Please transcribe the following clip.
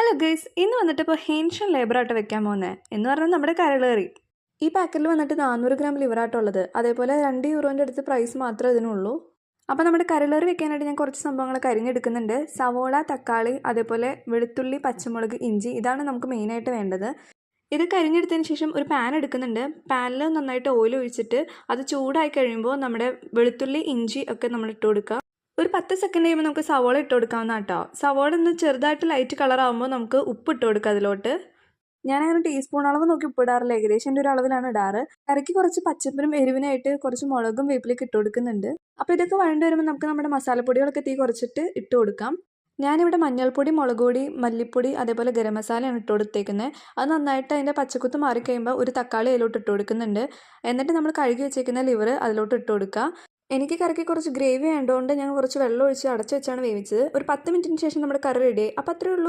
Hello guys, ഇന്ന് വന്നിട്ട് ഇപ്പോൾ ഹേൻഷൻ ലേബറായിട്ട് വെക്കാൻ പോകുന്നത് എന്ന് പറഞ്ഞാൽ നമ്മുടെ കരളേറി. ഈ പാക്കറ്റിൽ വന്നിട്ട് 400 ഗ്രാം ലിവറായിട്ടുള്ളത്. അതേപോലെ €2 അടുത്ത് പ്രൈസ് മാത്രമേ ഇതിനുള്ളൂ. അപ്പോൾ നമ്മുടെ കരളേറി വെക്കാനായിട്ട് ഞാൻ കുറച്ച് സംഭവങ്ങളൊക്കെ അരിഞ്ഞെടുക്കുന്നുണ്ട്. സവോള, തക്കാളി, അതേപോലെ വെളുത്തുള്ളി, പച്ചമുളക്, ഇഞ്ചി, ഇതാണ് നമുക്ക് മെയിനായിട്ട് വേണ്ടത്. ഇതൊക്കെ അരിഞ്ഞെടുത്തതിന് ശേഷം ഒരു പാൻ എടുക്കുന്നുണ്ട്. പാനിൽ നന്നായിട്ട് ഓയിൽ ഒഴിച്ചിട്ട് അത് ചൂടായി കഴിയുമ്പോൾ നമ്മുടെ വെളുത്തുള്ളി, ഇഞ്ചി ഒക്കെ നമ്മൾ ഇട്ട് കൊടുക്കുക. ഒരു 10 സെക്കൻഡ് കഴിയുമ്പോൾ നമുക്ക് സവോള ഇട്ട് കൊടുക്കാവുന്ന കേട്ടോ. സവോള ഒന്ന് ചെറുതായിട്ട് ലൈറ്റ് കളറാകുമ്പോൾ നമുക്ക് ഉപ്പ് ഇട്ട് കൊടുക്കുക അതിലോട്ട്. ഞാനങ്ങനെ ടീസ്പൂൺ അളവ് നോക്കി ഉപ്പിടാറില്ല, ഏകദേശം എൻ്റെ ഒരു അളവിലാണ് ഇടാറ്. കറിക്ക് കുറച്ച് പച്ചപ്പരും എരിവിനായിട്ട് കുറച്ച് മുളകും വേപ്പിലേക്ക് ഇട്ട് കൊടുക്കുന്നുണ്ട്. അപ്പോൾ ഇതൊക്കെ വഴണ്ട് വരുമ്പോൾ നമുക്ക് നമ്മുടെ മസാലപ്പൊടികളൊക്കെ തീ കുറച്ചിട്ട് ഇട്ട് കൊടുക്കാം. ഞാനിവിടെ മഞ്ഞൾപ്പൊടി, മുളക് പൊടി, മല്ലിപ്പൊടി, അതേപോലെ ഗരം മസാലയാണ് ഇട്ട് കൊടുത്തേക്കുന്നത്. അത് നന്നായിട്ട് അതിൻ്റെ പച്ചക്കുത്ത് മാറിക്കഴിയുമ്പോൾ ഒരു തക്കാളി അതിലോട്ട് ഇട്ട് കൊടുക്കുന്നുണ്ട്. എന്നിട്ട് നമ്മൾ കഴുകി വെച്ചേക്കുന്ന ലിവർ അതിലോട്ട് ഇട്ട് കൊടുക്കുക. എനിക്ക് കറിക്ക് കുറച്ച് ഗ്രേവി വേണ്ടതുകൊണ്ട് ഞാൻ കുറച്ച് വെള്ളം ഒഴിച്ച് അടച്ച് വെച്ചാണ് വേവിച്ചത്. ഒരു 10 മിനിറ്റിന് ശേഷം നമ്മുടെ കറി റെഡിയായി. അപ്പോൾ അത്രയേ ഉള്ളൂ.